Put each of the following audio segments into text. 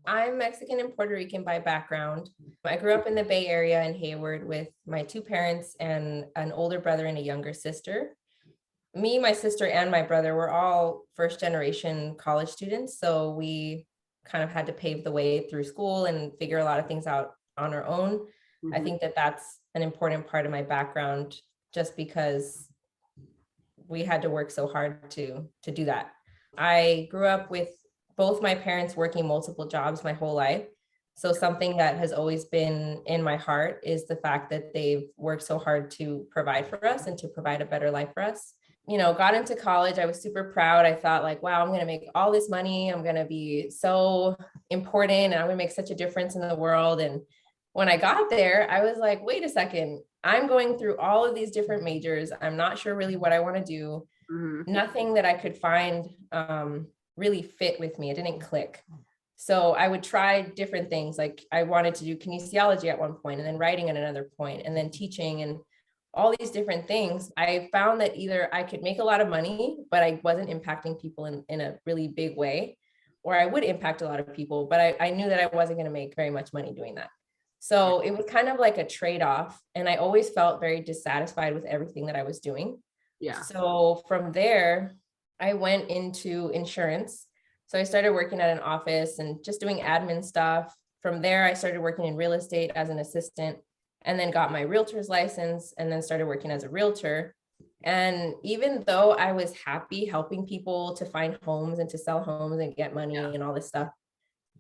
I'm Mexican and Puerto Rican by background. I grew up in the Bay Area in Hayward with my two parents and an older brother and a younger sister. Me, my sister, and my brother were all first generation college students. So we kind of had to pave the way through school and figure a lot of things out on our own. I think that that's an important part of my background, just because we had to work so hard to do that. I grew up with both my parents working multiple jobs my whole life. So something that has always been in my heart is the fact that they've worked so hard to provide for us and to provide a better life for us. Got into college. I was super proud. I thought like, wow, I'm going to make all this money. I'm going to be so important and I'm going to make such a difference in the world. And when I got there, I was like, wait a second, I'm going through all of these different majors. I'm not sure really what I want to do. Nothing that I could find really fit with me. It didn't click. So I would try different things. Like I wanted to do kinesiology at one point, and then writing at another point, and then teaching and all these different things. I found that either I could make a lot of money, but I wasn't impacting people in a really big way, or I would impact a lot of people, but I knew that I wasn't going to make very much money doing that. So it was kind of like a trade-off. And I always felt very dissatisfied with everything that I was doing. Yeah. So from there, I went into insurance. So I started working at an office and just doing admin stuff. From there, I started working in real estate as an assistant, and then got my realtor's license, and then started working as a realtor. And even though I was happy helping people to find homes and to sell homes and get money and all this stuff,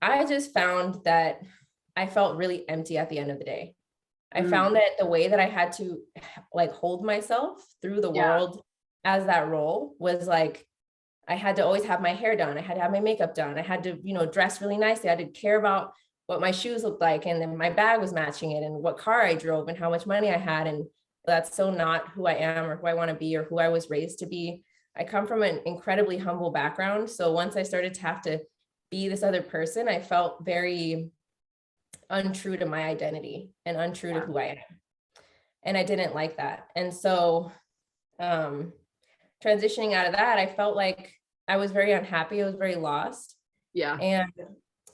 I just found that I felt really empty at the end of the day. I found that the way that I had to like hold myself through the world as that role was like, I had to always have my hair done. I had to have my makeup done. I had to, dress really nicely. I had to care about what my shoes looked like. And then my bag was matching it, and what car I drove and how much money I had. And that's so not who I am or who I want to be or who I was raised to be. I come from an incredibly humble background. So once I started to have to be this other person, I felt very untrue to my identity and untrue to who I am. And I didn't like that. And so transitioning out of that, I felt like I was very unhappy. I was very lost. Yeah. And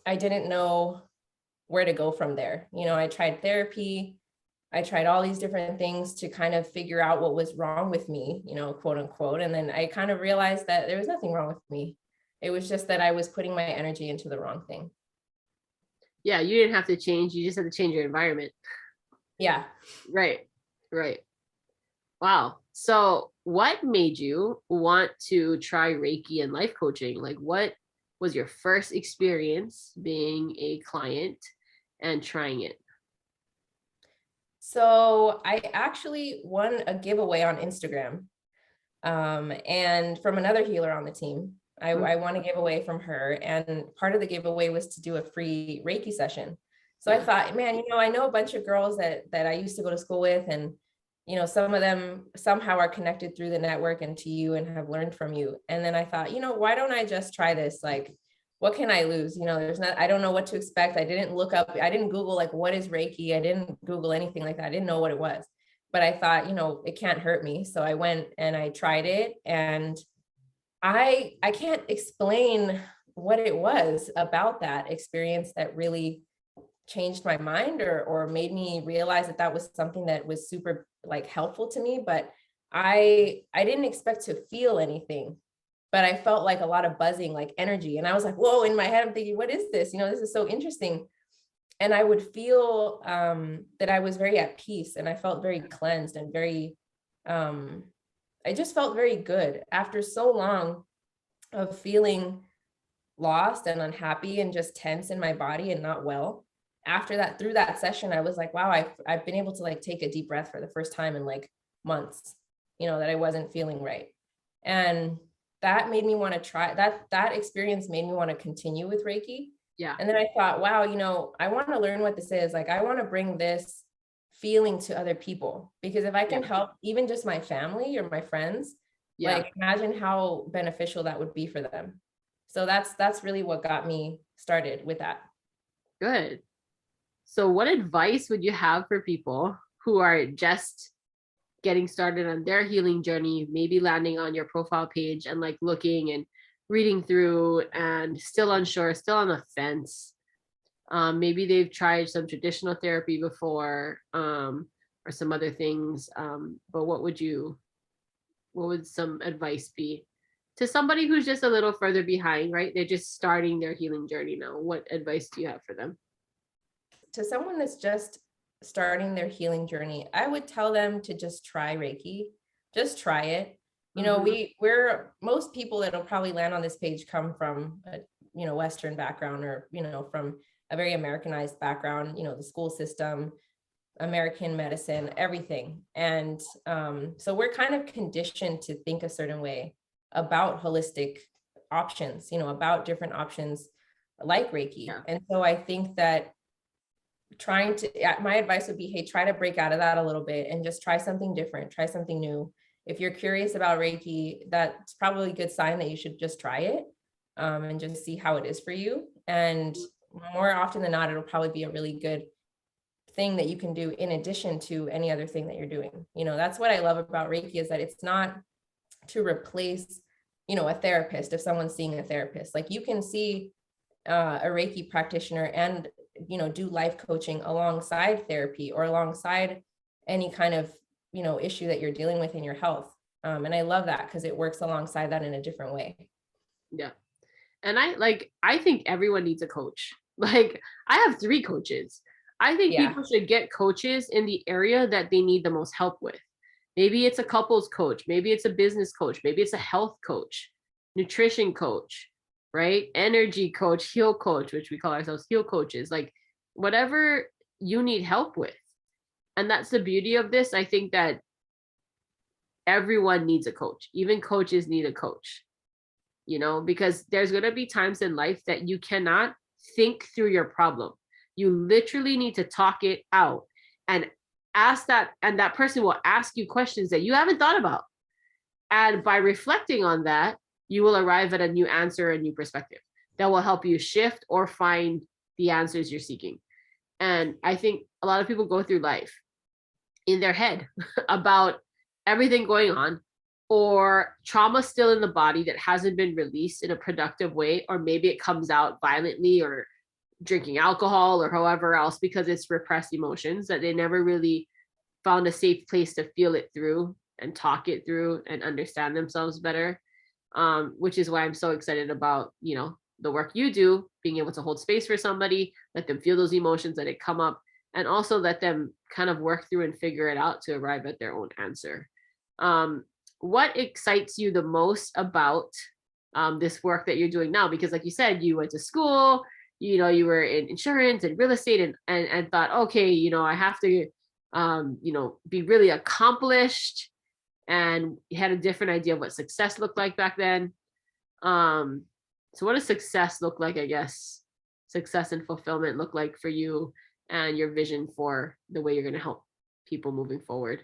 I didn't know where to go from there. I tried therapy. I tried all these different things to kind of figure out what was wrong with me, quote unquote. And then I kind of realized that there was nothing wrong with me. It was just that I was putting my energy into the wrong thing. Yeah, you didn't have to change. You just had to change your environment. Yeah. Right. Wow. So what made you want to try Reiki and life coaching? Like, what was your first experience being a client and trying it? So I actually won a giveaway on Instagram and from another healer on the team. I won a giveaway from her, and part of the giveaway was to do a free Reiki session. So I thought, man, I know a bunch of girls that I used to go to school with, and some of them somehow are connected through the network and to you and have learned from you. And then I thought, why don't I just try this? Like, what can I lose? I don't know what to expect. I didn't Google like, what is Reiki? I didn't Google anything like that. I didn't know what it was, but I thought, it can't hurt me. So I went and I tried it, and I can't explain what it was about that experience that really changed my mind or made me realize that was something that was super like helpful to me. But I didn't expect to feel anything, but I felt like a lot of buzzing, like energy. And I was like, whoa, in my head, I'm thinking, what is this? This is so interesting. And I would feel that I was very at peace, and I felt very cleansed and very, I just felt very good after so long of feeling lost and unhappy and just tense in my body and not well. After that, through that session, I was like, wow, I've been able to like take a deep breath for the first time in like months, that I wasn't feeling right. And that made me want to try that experience made me want to continue with Reiki. Yeah. And then I thought, wow, I want to learn what this is. Like, I want to bring this feeling to other people, because if I can help even just my family or my friends, like imagine how beneficial that would be for them. So that's really what got me started with that. Good. So what advice would you have for people who are just getting started on their healing journey, maybe landing on your profile page and like looking and reading through and still unsure, still on the fence? Maybe they've tried some traditional therapy before, or some other things. But what would some advice be to somebody who's just a little further behind, right? They're just starting their healing journey now. What advice do you have for them? To someone that's just starting their healing journey, I would tell them to just try Reiki. Just try it. You know, we're most people that'll probably land on this page come from a, Western background, or, from a very Americanized background, the school system, American medicine, everything. And so we're kind of conditioned to think a certain way about holistic options, about different options like Reiki. Yeah. And so I think that my advice would be, hey, try to break out of that a little bit and just try something different, try something new. If you're curious about Reiki, that's probably a good sign that you should just try it, and just see how it is for you. And more often than not, it'll probably be a really good thing that you can do in addition to any other thing that you're doing. That's what I love about Reiki, is that it's not to replace, a therapist. If someone's seeing a therapist, like, you can see a Reiki practitioner and, do life coaching alongside therapy, or alongside any kind of, issue that you're dealing with in your health. And I love that, because it works alongside that in a different way. Yeah. And I think everyone needs a coach. Like, I have 3 coaches. I think people should get coaches in the area that they need the most help with. Maybe it's a couples coach, maybe it's a business coach, maybe it's a health coach, nutrition coach, right? Energy coach, heal coach, which we call ourselves heal coaches, like whatever you need help with. And that's the beauty of this. I think that everyone needs a coach. Even coaches need a coach, because there's going to be times in life that you cannot think through your problem. You literally need to talk it out and ask that, and that person will ask you questions that you haven't thought about. And by reflecting on that, you will arrive at a new answer, a new perspective that will help you shift or find the answers you're seeking. And I think a lot of people go through life in their head about everything going on, or trauma still in the body that hasn't been released in a productive way, or maybe it comes out violently, or drinking alcohol, or however else, because it's repressed emotions that they never really found a safe place to feel it through and talk it through and understand themselves better. Which is why I'm so excited about, the work you do, being able to hold space for somebody, let them feel those emotions that it come up, and also let them kind of work through and figure it out to arrive at their own answer. What excites you the most about this work that you're doing now? Because like you said, you went to school, you were in insurance and real estate, and thought, okay, I have to, be really accomplished, and you had a different idea of what success looked like back then. So what does success look like, I guess, success and fulfillment look like for you, and your vision for the way you're going to help people moving forward?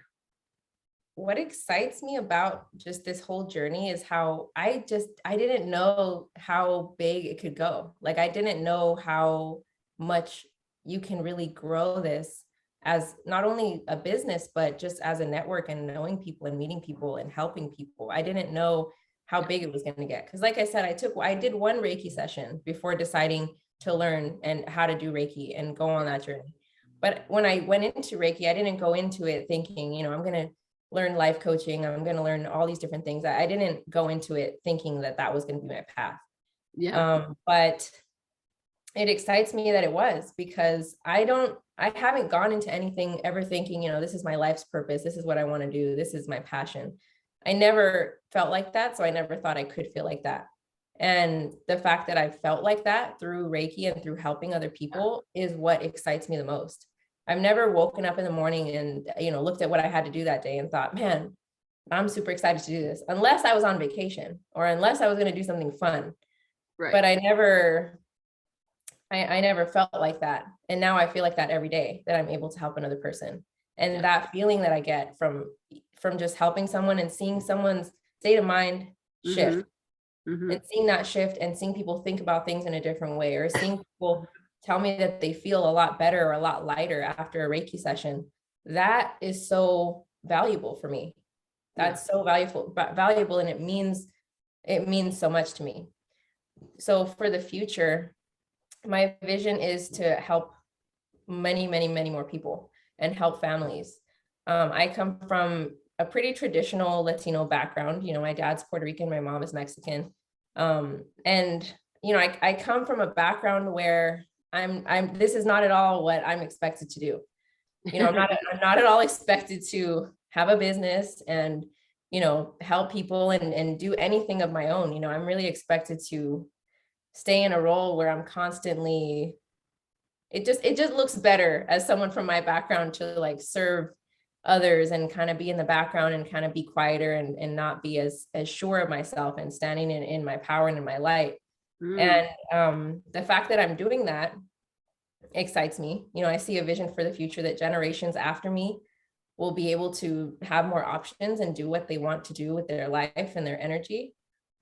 What excites me about just this whole journey is how I didn't know how big it could go. Like, I didn't know how much you can really grow this as not only a business, but just as a network, and knowing people and meeting people and helping people. I didn't know how big it was going to get. Because like I said, I did one Reiki session before deciding to learn and how to do Reiki and go on that journey. But when I went into Reiki, I didn't go into it thinking, I'm going to learn life coaching, I'm going to learn all these different things. I didn't go into it thinking that was going to be my path. But it excites me that it was, because I haven't gone into anything ever thinking, this is my life's purpose, this is what I want to do, this is my passion. I never felt like that, so I never thought I could feel like that. And the fact that I felt like that through Reiki and through helping other people is what excites me the most. I've never woken up in the morning and, looked at what I had to do that day and thought, man, I'm super excited to do this, unless I was on vacation or unless I was going to do something fun. Right. But I never felt like that. And now I feel like that every day, that I'm able to help another person. And that feeling that I get from just helping someone and seeing someone's state of mind shift, and seeing that shift, and seeing people think about things in a different way, or seeing people tell me that they feel a lot better or a lot lighter after a Reiki session, that is so valuable for me. That's so valuable, and it means so much to me. So for the future, my vision is to help many, many, many more people and help families. I come from a pretty traditional Latino background. You know, my dad's Puerto Rican, my mom is Mexican. And, you know, I come from a background where this is not at all what I'm expected to do. You know, I'm not at all expected to have a business and, you know, help people and do anything of my own. You know, I'm really expected to stay in a role where I'm constantly, it just looks better as someone from my background to like serve others and kind of be in the background and kind of be quieter and not be as sure of myself and standing in my power and in my light. And the fact that I'm doing that excites me. You know, I see a vision for the future that generations after me will be able to have more options and do what they want to do with their life and their energy.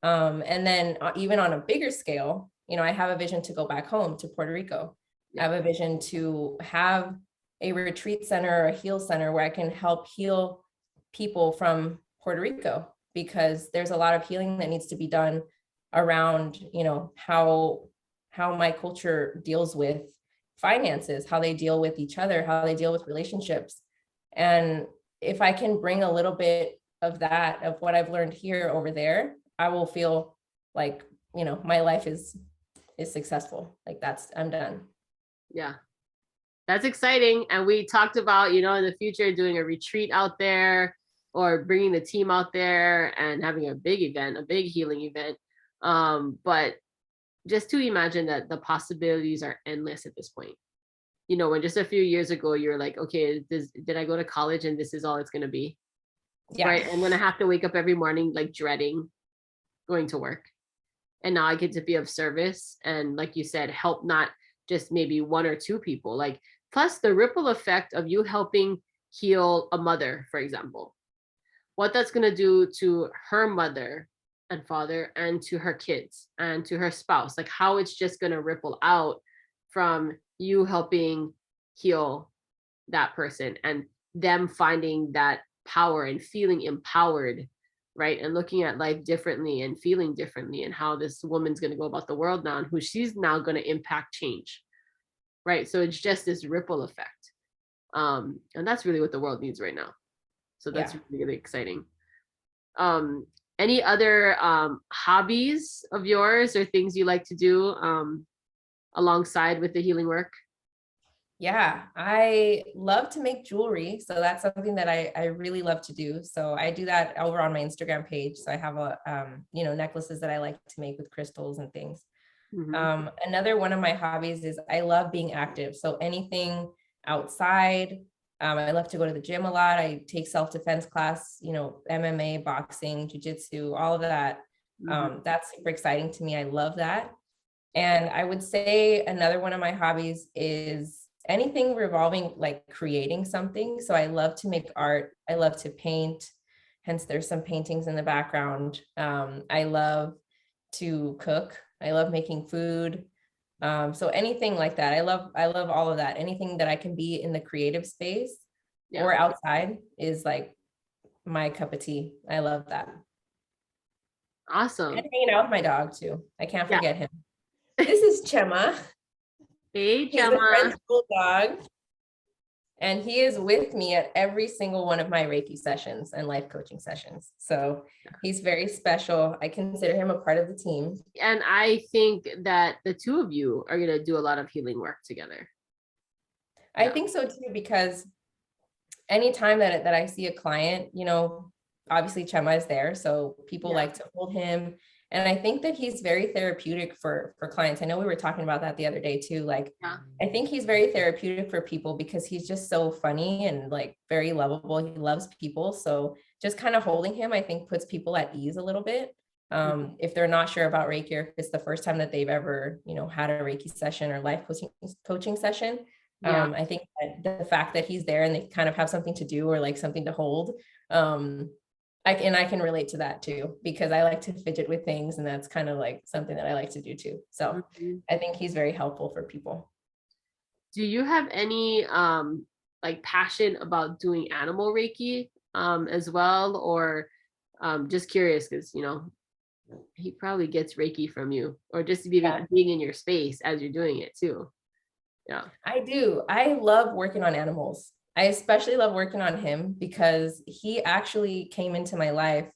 And then even on a bigger scale, you know, I have a vision to go back home to Puerto Rico. I have a vision to have a retreat center or a heal center where I can help heal people from Puerto Rico, because there's a lot of healing that needs to be done around, you know, how my culture deals with finances, how they deal with each other, how they deal with relationships. And if I can bring a little bit of that, of what I've learned here over there, I will feel like, you know, my life is successful. Like I'm done. Yeah. That's exciting. And we talked about, you know, in the future doing a retreat out there or bringing the team out there and having a big event, a big healing event. But just to imagine that the possibilities are endless at this point. You know, when just a few years ago, you're like, okay, did I go to college and this is all it's going to be? Yeah. Right. I'm going to have to wake up every morning, like dreading going to work. And now I get to be of service. And like you said, help not just maybe one or two people, like plus the ripple effect of you helping heal a mother, for example, what that's going to do to her mother and father and to her kids and to her spouse, like how it's just going to ripple out from you helping heal that person and them finding that power and feeling empowered, right? And looking at life differently and feeling differently, and how this woman's going to go about the world now and who she's now going to impact change, right? So it's just this ripple effect. And that's really what the world needs right now. So that's really exciting. Any other hobbies of yours or things you like to do alongside with the healing work? Yeah, I love to make jewelry. So that's something that I really love to do. So I do that over on my Instagram page. So I have you know, necklaces that I like to make with crystals and things. Another one of my hobbies is I love being active. So anything outside. I love to go to the gym a lot. I take self-defense class, you know, MMA, boxing, jujitsu, all of that. That's super exciting to me. I love that. And I would say another one of my hobbies is anything revolving like creating something. So I love to make art. I love to paint. Hence, there's some paintings in the background. I love to cook. I love making food. So anything like that. I love all of that. Anything that I can be in the creative space or outside is like my cup of tea. I love that. Awesome. And hanging out with my dog too. I can't forget him. This is Chema. Hey, He's a French bulldog. And he is with me at every single one of my Reiki sessions and life coaching sessions. So he's very special. I consider him a part of the team. And I think that the two of you are going to do a lot of healing work together. I think so too, because anytime that I see a client, you know, obviously Chema is there. So people like to hold him. And I think that he's very therapeutic for clients. I know we were talking about that the other day too. Like, I think he's very therapeutic for people because he's just so funny and like very lovable. He loves people. So just kind of holding him, I think puts people at ease a little bit. If they're not sure about Reiki, or if it's the first time that they've ever, you know, had a Reiki session or life coaching session. I think that the fact that he's there and they kind of have something to do or like something to hold, I can relate to that too, because I like to fidget with things, and that's kind of like something that I like to do too. So I think he's very helpful for people. Do you have any like passion about doing animal Reiki as well, or just curious because, you know, he probably gets Reiki from you, or just being Yeah. being in your space as you're doing it too. Yeah. I do. I love working on animals. I especially love working on him because he actually came into my life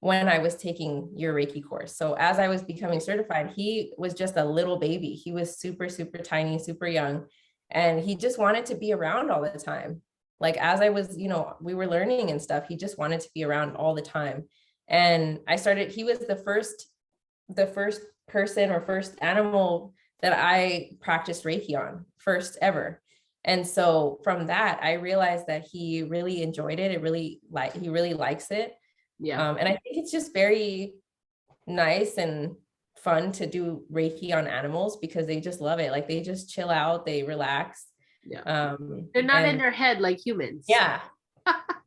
when I was taking your Reiki course. So as I was becoming certified, he was just a little baby. He was super, super tiny, super young. And he just wanted to be around all the time. Like as I was, we were learning and stuff, he just wanted to be around all the time. And he was the first person or first animal that I practiced Reiki on, first ever. And so from that, I realized that he really enjoyed it. He really likes it. Yeah. And I think it's just very nice and fun to do Reiki on animals because they just love it. Like they just chill out, they relax. Yeah. They're not in their head like humans. Yeah.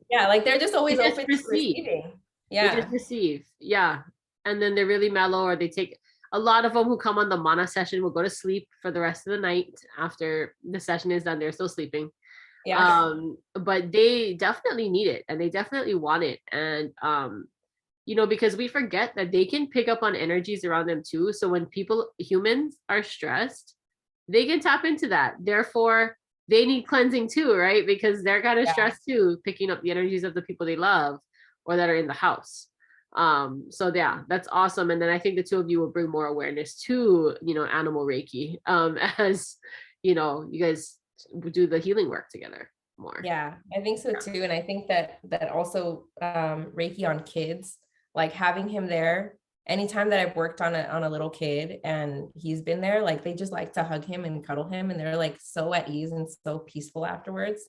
Yeah. Like they're just always They just open to receiving. Yeah. They just receive. Yeah. And then they're really mellow, or they take a lot of them who come on the mana session will go to sleep for the rest of the night. After the session is done, they're still sleeping. Yeah. But they definitely need it, and they definitely want it. And because we forget that they can pick up on energies around them too. So when humans are stressed, they can tap into that. Therefore, they need cleansing too, right? Because they're kind of stressed too, picking up the energies of the people they love or that are in the house. So yeah, that's awesome. And then I think the two of you will bring more awareness to, animal Reiki, as, you guys do the healing work together more. Yeah, I think so too. And I think that also Reiki on kids, like having him there anytime that I've worked on a little kid and he's been there, like they just like to hug him and cuddle him, and they're like so at ease and so peaceful afterwards,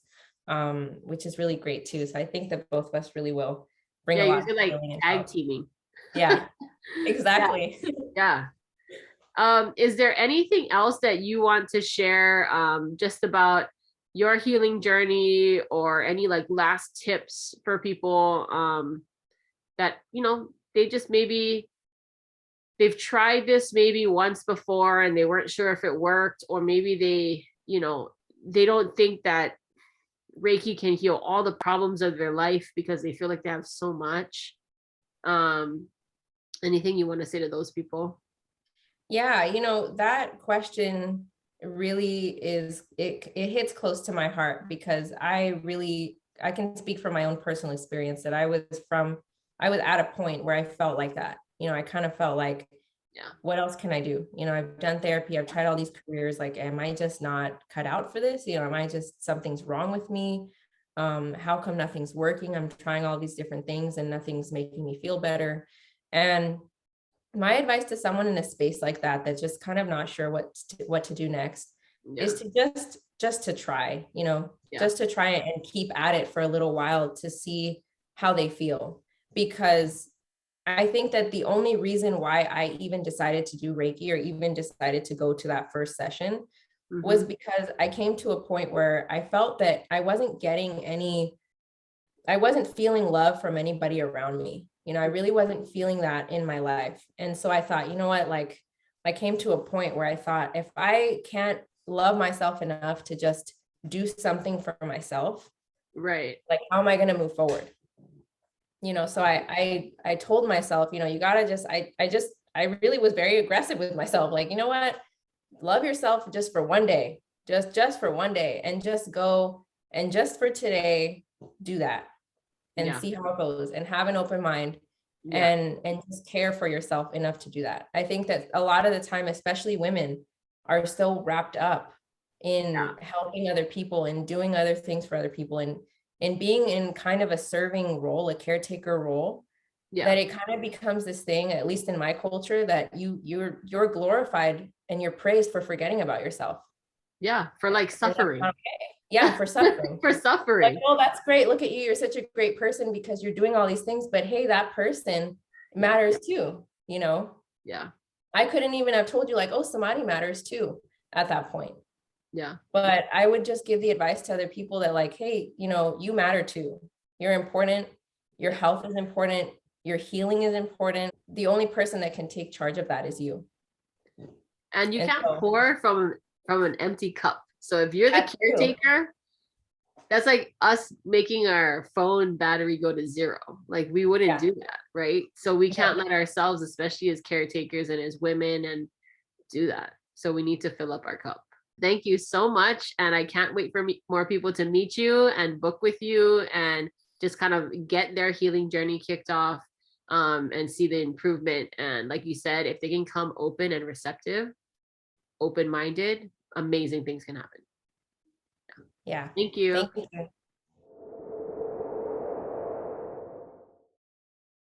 which is really great too. So I think that both of us really will bring a lot of like tag teaming. Yeah, exactly. Yeah. Is there anything else that you want to share just about your healing journey, or any like last tips for people that they just maybe they've tried this maybe once before and they weren't sure if it worked, or maybe they don't think that Reiki can heal all the problems of their life because they feel like they have so much. Anything you want to say to those people? Yeah, that question really it hits close to my heart because I can speak from my own personal experience that I was at a point where I felt like that. I kind of felt like, yeah, what else can I do? I've done therapy, I've tried all these careers, like, am I just not cut out for this? Am I just, something's wrong with me? How come nothing's working? I'm trying all these different things and nothing's making me feel better. And my advice to someone in a space like that, that's just kind of not sure what to do next, is to just to try, just to try and keep at it for a little while to see how they feel. Because I think that the only reason why I even decided to do Reiki or even decided to go to that first session was because I came to a point where I felt that I wasn't feeling love from anybody around me. I really wasn't feeling that in my life. And so I thought, you know what, like I came to a point where I thought, if I can't love myself enough to just do something for myself, right, like how am I going to move forward? So I told myself, you gotta I really was very aggressive with myself. Like, you know what, love yourself just for one day, just for one day, and just go, and just for today, do that and see how it goes, and have an open mind, and just care for yourself enough to do that. I think that a lot of the time, especially women, are so wrapped up in helping other people and doing other things for other people, and being in kind of a serving role, a caretaker role, that it kind of becomes this thing, at least in my culture, that you're glorified and you're praised for forgetting about yourself. Yeah, for like suffering. Yeah, for suffering. For suffering. Like, oh, that's great. Look at you. You're such a great person because you're doing all these things. But hey, that person matters too, Yeah. I couldn't even have told you like, oh, Samadhi matters too at that point. Yeah. But I would just give the advice to other people that like, hey, you matter too. You're important. Your health is important. Your healing is important. The only person that can take charge of that is you. And you can't pour from an empty cup. So if you're the caretaker, That's like us making our phone battery go to zero. Like we wouldn't Yeah. do that, right? So we Yeah. can't let ourselves, especially as caretakers and as women, and do that. So we need to fill up our cup. Thank you so much. And I can't wait for more people to meet you and book with you and just kind of get their healing journey kicked off, and see the improvement. And like you said, if they can come open and receptive, open minded, amazing things can happen. Yeah. Thank you. Thank you.